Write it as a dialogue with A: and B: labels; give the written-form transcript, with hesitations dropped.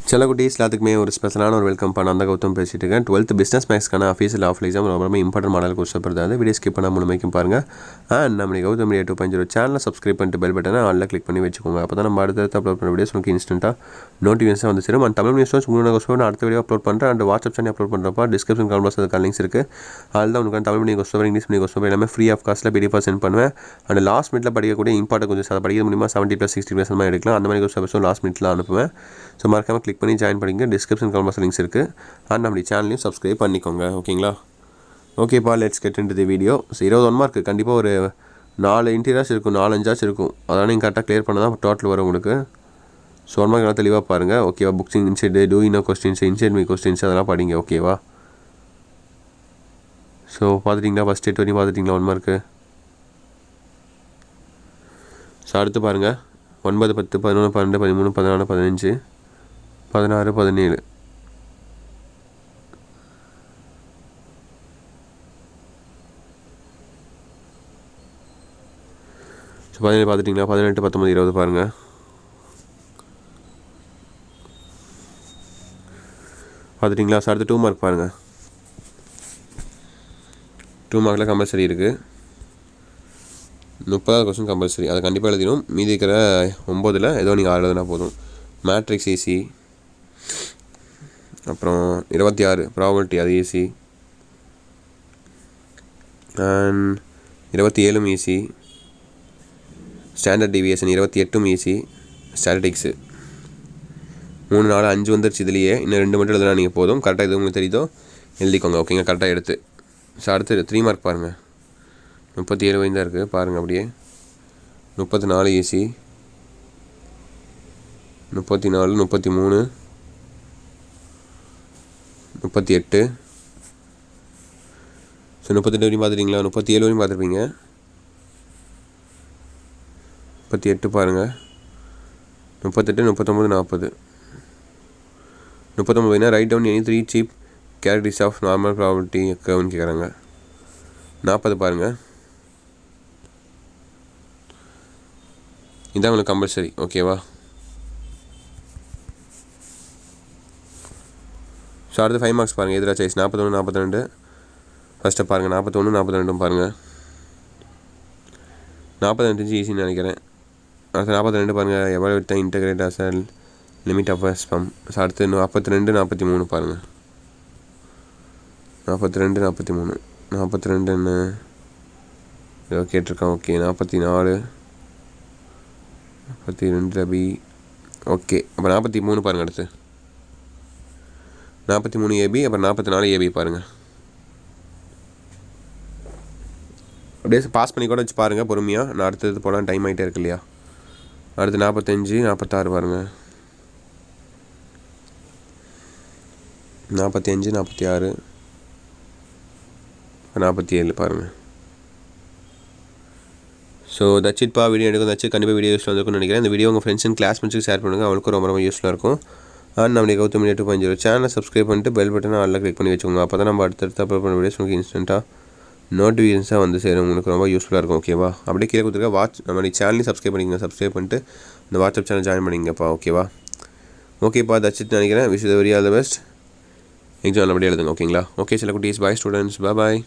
A: சில குட்டீஸ் எல்லாத்துக்குமே ஒரு ஸ்பெஷலான ஒரு வெல்கம் பண்ண அந்த கௌதம் பேசிட்டு இருக்கேன். 12th பிஸ்னஸ் மேக்ஸ்க்கான அஃபீஷியல் ஆஃப் எக்ஸாம் ரொம்ப இம்பார்ட்டன்ட் மாடல் கொஸ்டின் படுறது வீடியோ ஸ்கிப் பண்ணால் முழுமைக்கும் பாருங்கள். நம்ம கௌதம் 2.0 சேனலை சப்ஸ்கிரைப் பண்ணிட்டு பெல் பட்டனை ஆல்ல கிளிக் பண்ணி வச்சுக்கோங்க. அப்போ தான் நம்ம அடுத்த அப்லோட் பண்ண வீடியோஸ் உங்களுக்கு இன்ஸ்டன்ட்டாக நோட்டிஃபிகேஷன் வந்து சேரும். தமிழ் நியூஸ் உங்களோட கொஸ்டின் அடுத்த வீடியோ அப்லோட் பண்ணுறேன். அண்ட் வாட்ஸ்அப் சேனல் அப்லோட் பண்ணுறப்ப டிஸ்கிரிப்ஷன் கால்பாஸ் அதுக்கு லிங்க்ஸ் இருக்குது. அதில் தான் உங்களுக்கு Tamil medium question English medium question எல்லாமே ஃப்ரீ ஆஃப் காஸ்ட்டில் பிடிஎஃபாக சென்ட் பண்ணுவேன். அண்ட் லாஸ்ட் மினிட்ல படிக்கக்கூடிய இம்பார்ட்டன் கொஞ்சம் அதை படிக்க முடியுமா 70+60+ மாதிரி எடுக்கலாம். அந்த மாதிரி கொஸ்டின் லாஸ்ட் மினிட்ல அனுப்புவேன். ஸோ மறக்காமல் கிளிக் பண்ணி ஜாயின் பண்ணிங்க. டிஸ்கிரிப்ஷன் கால்பாஸ் லிங்க்ஸ் இருக்குது. அண்ட் நம்ம சேனலையும் சப்ஸ்கிரைப் பண்ணிக்கோங்க. ஓகேங்களா? ஓகேப்பா, let's get into the video. So 21 mark கண்டிப்பாக ஒரு 4 இன்டீரியர்ஸ் இருக்கும், 4-5 இருக்கும். அதனால் நீங்கள் கரெக்டாக கிளியர் பண்ணால் தான் டோட்டல் வரும் உங்களுக்கு. ஸோ 1 மார்க் நல்லா தெளிவாக பாருங்கள். ஓகேவா? புக்ஸிங் இன்சைடு, டூயினோ கொஸ்டின்ஸ், இன்சைட் மீ கொஸ்டின்ஸ் அதெல்லாம் படிங்க. ஓகேவா? ஸோ பார்த்துட்டிங்களா? ஃபஸ்ட் ஸ்டேட் வரையும் பார்த்துட்டிங்களா 1 மார்க்கு? ஸோ அடுத்து பாருங்கள் 9, 10, 11, 12, 13, 14, 15, 16, 17. ஸோ 17 பார்த்துட்டிங்களா? 18, 19, 20 பாருங்கள். பார்த்துட்டிங்களா? ஸோ அடுத்து 2 மார்க் பாருங்கள். 2 மார்க்கில் கம்பல்சரி இருக்குது. 30 கொஸ்டின் கம்பல்சரி, அதை கண்டிப்பாக எழுதிடும். மீதி இருக்கிற 9ல் ஏதோ நீங்கள் 6 எழுதுனா போதும். Matrix easy. அப்புறம் 26 ப்ராபபிலிட்டி, அது easy. And 27 easy. Standard deviation 28 easy. Statics 3, 4, 5 வந்துருச்சு இதுலேயே. இன்னும் 2 மட்டும் எழுதுனா நீங்கள் போதும். கரெக்டாக எது உங்களுக்கு தெரியுதோ எழுதிக்கோங்க. ஓகேங்க, கரெக்டாக எடுத்து. ஸோ அடுத்து 3 மார்க் பாருங்கள். 37 வயது தான் இருக்குது பாருங்கள். அப்படியே 34 ஈஸி. 34, 33, 38. ஸோ 38 வரையும் பார்த்துட்டிங்களா? 37 வரையும் பார்த்துருப்பீங்க. 38 பாருங்கள். 38, 39, 40. 39 write down any 3 chief characteristics of normal probability கர்வ்னு கேட்குறாங்க. 40 பாருங்கள். இதான் உங்களுக்கு கம்பல்சரி. ஓகேவா? ஸோ அடுத்து 5 மார்க்ஸ் பாருங்கள். எதிராக சாய்ஸ் 41, 42. ஃபஸ்ட்டு பாருங்கள் 41, 42 பாருங்கள். 42 ஈஸின்னு நினைக்கிறேன். அடுத்து 42 பாருங்கள். எவ்வளோ விட்ட இன்டகிரேட் அசல் லிமிட் ஆஃப் ஸ்பம். ஸோ அடுத்து 42, 43 பாருங்கள். 42, 43. 42 என்ன ஏதோ கேட்டிருக்கான். Okay 44, 42 B. ஓகே அப்போ 43 பாருங்கள். அடுத்து 43 ஏபி. அப்புறம் 44 ஏபி பாருங்கள். அப்படியே பாஸ் பண்ணி கூட வச்சு பாருங்கள் பொறுமையாக. நான் அடுத்தது போகலாம், டைம் ஆகிட்டே இருக்கு இல்லையா? அடுத்து 45, 46 பாருங்கள். 45, 46, 47 பாருங்கள். So that's இட்பா. வீடியோ எடுக்கும் தச்சு கண்டிப்பாக வீடியோ யூஸ்ஃபுல்லாக இருக்கும்னு நினைக்கிறேன். இந்த வீடியோ உங்கள் ஃப்ரெண்ட்ஸ் அண்ட் கிளாஸ்மேட்ஸுக்கு ஷேர் பண்ணுங்கள். அவங்களுக்கும் ரொம்ப யூஸ்ஃபுல்லாக இருக்கும். அண்ட் நம்மளுடைய கௌதம் 2.0 சேனலை சப்ஸ்கிரைப் பண்ணிட்டு பெல் பட்டனை ஆல்ல கிளிக் பண்ணி வச்சுக்கோங்க. அப்போ தான் நம்ம அடுத்தடுத்து அப்லோட் பண்ண வீடியோஸ் உங்களுக்கு இன்ஸ்டன்ட்டாக நோட்டிஃபிகேஷன்ஸாக வந்து சேரும். உங்களுக்கு ரொம்ப யூஸ்ஃபுல்லாக இருக்கும். ஓகேவா? அப்படியே கீழே கொடுத்துருக்க நம்மளுடைய சேனலையும் சப்ஸ்கிரைப் பண்ணிங்க. சப்ஸ்கிரைப் பண்ணிட்டு இந்த வாட்ஸ்அப் சேனல் ஜாயின் பண்ணிங்கப்பா. ஓகேவா? ஓகேப்பா, தட்ஸ் இட் நினைக்கிறேன். Wish the very all the best. Exam நல்லபடியாக எழுதுங்க. ஓகேங்களா? ஓகே சில குட்டீஸ். பாய் ஸ்டூடெண்ட்ஸ். பாய்.